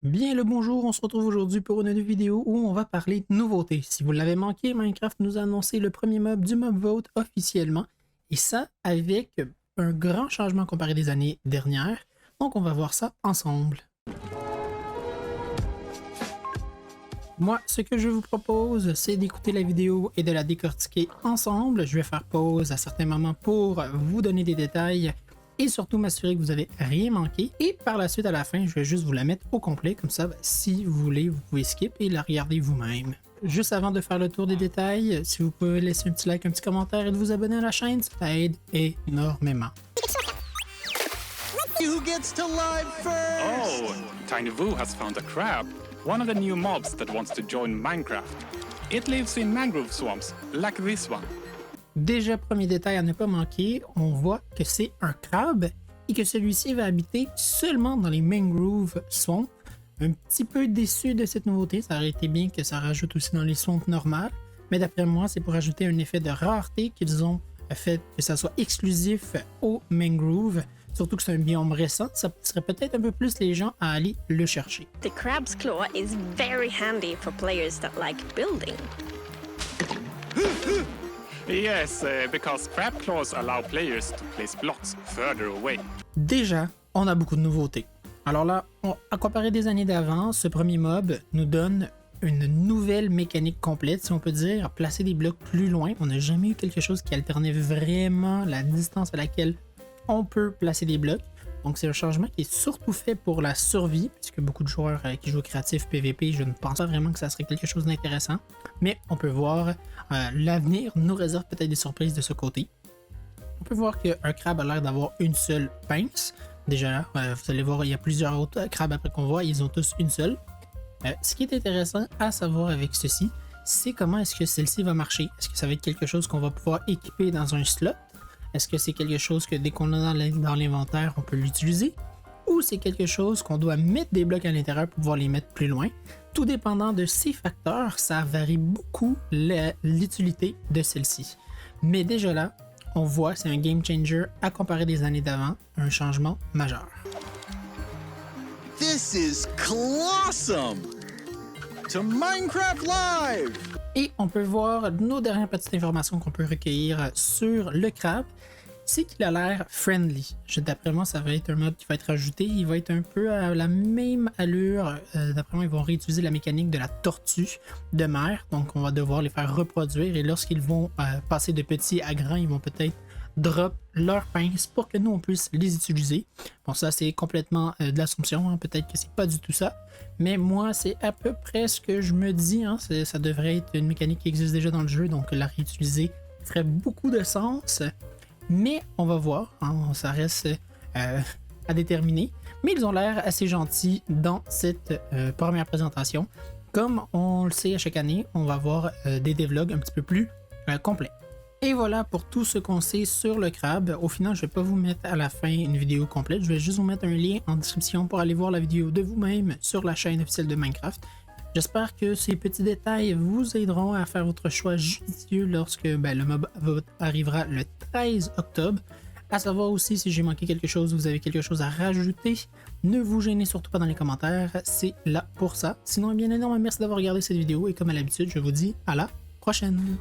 Bien le bonjour, on se retrouve aujourd'hui pour une vidéo où on va parler de nouveautés. Si vous l'avez manqué, Minecraft nous a annoncé le premier mob du mob vote officiellement, et ça avec un grand changement comparé des années dernières. Donc on va voir ça ensemble. Moi, ce que je vous propose, c'est d'écouter la vidéo et de la décortiquer ensemble. Je vais faire pause à certains moments pour vous donner des détails et surtout m'assurer que vous n'avez rien manqué. Et par la suite, à la fin, je vais juste vous la mettre au complet. Comme ça, si vous voulez, vous pouvez skip et la regarder vous-même. Juste avant de faire le tour des détails, si vous pouvez laisser un petit like, un petit commentaire et de vous abonner à la chaîne, ça aide énormément. Who gets to live first? Oh, TinyVoo has found a crab, one of the new mobs that wants to join Minecraft. It lives in mangrove swamps, like this one. Déjà, premier détail à ne pas manquer, on voit que c'est un crabe et que celui-ci va habiter seulement dans les mangrove swamps. Un petit peu déçu de cette nouveauté, ça aurait été bien que ça rajoute aussi dans les swamps normales, mais d'après moi, c'est pour ajouter un effet de rareté qu'ils ont fait que ça soit exclusif aux mangroves. Surtout que c'est un biome récent, ça serait peut-être un peu plus les gens à aller le chercher. The crab's claw is very handy for players that like building. Yes, because crab claws allow players to place blocks further away. Déjà, on a beaucoup de nouveautés. Alors là, à comparer des années d'avant, ce premier mob nous donne une nouvelle mécanique complète, si on peut dire, placer des blocs plus loin. On n'a jamais eu quelque chose qui alternait vraiment la distance à laquelle on peut placer des blocs. Donc c'est un changement qui est surtout fait pour la survie, puisque beaucoup de joueurs qui jouent créatif PVP, je ne pense pas vraiment que ça serait quelque chose d'intéressant. Mais on peut voir, l'avenir nous réserve peut-être des surprises de ce côté. On peut voir qu'un crabe a l'air d'avoir une seule pince. Déjà, vous allez voir, il y a plusieurs autres crabes après qu'on voit, ils ont tous une seule. Ce qui est intéressant à savoir avec ceci, c'est comment est-ce que celle-ci va marcher. Est-ce que ça va être quelque chose qu'on va pouvoir équiper dans un slot? Est-ce que c'est quelque chose que dès qu'on a dans l'inventaire, on peut l'utiliser? Ou c'est quelque chose qu'on doit mettre des blocs à l'intérieur pour pouvoir les mettre plus loin? Tout dépendant de ces facteurs, ça varie beaucoup l'utilité de celle-ci. Mais déjà là, on voit c'est un game changer à comparer des années d'avant, un changement majeur. This is clawsome! To Minecraft Live! Et on peut voir nos dernières petites informations qu'on peut recueillir sur le crabe, c'est qu'il a l'air friendly. D'après moi, ça va être un mob qui va être ajouté. Il va être un peu à la même allure. D'après moi, ils vont réutiliser la mécanique de la tortue de mer. Donc, on va devoir les faire reproduire. Et lorsqu'ils vont passer de petits à grands, ils vont peut-être drop leurs pinces pour que nous, on puisse les utiliser. Bon, ça, c'est complètement de l'assumption. Hein. Peut-être que c'est pas du tout ça. Mais moi, c'est à peu près ce que je me dis. Hein. Ça devrait être une mécanique qui existe déjà dans le jeu. Donc, la réutiliser ferait beaucoup de sens. Mais on va voir, hein, ça reste à déterminer. Mais ils ont l'air assez gentils dans cette première présentation. Comme on le sait à chaque année, on va avoir des devlogs un petit peu plus complets. Et voilà pour tout ce qu'on sait sur le crabe. Au final, je ne vais pas vous mettre à la fin une vidéo complète. Je vais juste vous mettre un lien en description pour aller voir la vidéo de vous-même sur la chaîne officielle de Minecraft. J'espère que ces petits détails vous aideront à faire votre choix judicieux lorsque le mob arrivera le 13 octobre. À savoir aussi, si j'ai manqué quelque chose, vous avez quelque chose à rajouter, ne vous gênez surtout pas dans les commentaires, c'est là pour ça. Sinon, bien énormément merci d'avoir regardé cette vidéo et comme à l'habitude, je vous dis à la prochaine.